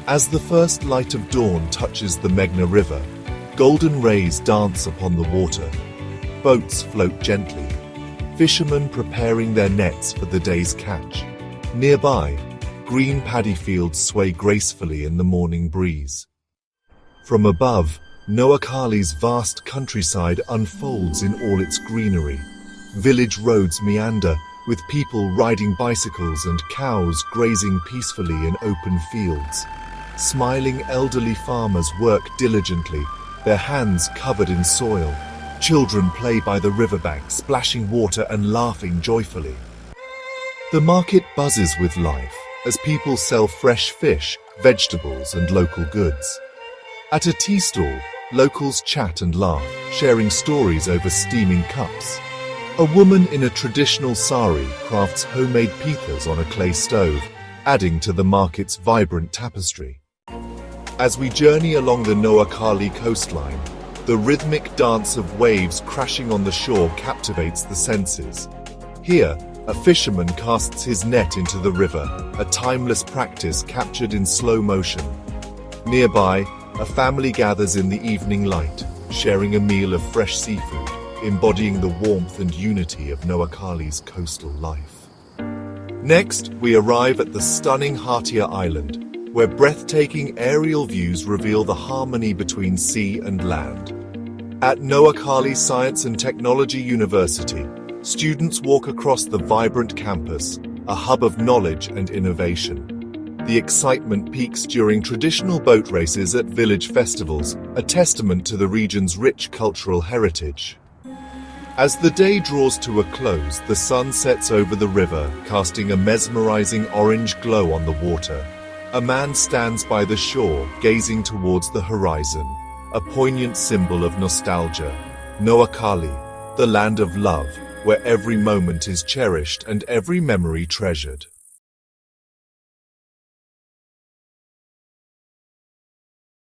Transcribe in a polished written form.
As the first light of dawn touches the Meghna River, golden rays dance upon the water. Boats float gently, fishermen preparing their nets for the day's catch. Nearby, green paddy fields sway gracefully in the morning breeze. From above, Noakhali's vast countryside unfolds in all its greenery. Village roads meander, with people riding bicycles and cows grazing peacefully in open fields. Smiling elderly farmers work diligently, their hands covered in soil. Children play by the riverbank, splashing water and laughing joyfully. The market buzzes with life as people sell fresh fish, vegetables, and local goods. At a tea stall, locals chat and laugh, sharing stories over steaming cups. A woman in a traditional sari crafts homemade pithas on a clay stove, adding to the market's vibrant tapestry. As we journey along the Noakhali coastline, the rhythmic dance of waves crashing on the shore captivates the senses. Here, a fisherman casts his net into the river, a timeless practice captured in slow motion. Nearby, a family gathers in the evening light, sharing a meal of fresh seafood, embodying the warmth and unity of Noakhali's coastal life. Next, we arrive at the stunning Hatia Island, where breathtaking aerial views reveal the harmony between sea and land. At Noakhali Science and Technology University, students walk across the vibrant campus, a hub of knowledge and innovation. The excitement peaks during traditional boat races at village festivals, a testament to the region's rich cultural heritage. As the day draws to a close, the sun sets over the river, casting a mesmerizing orange glow on the water. A man stands by the shore, gazing towards the horizon, a poignant symbol of nostalgia. Noakhali, the land of love, where every moment is cherished and every memory treasured.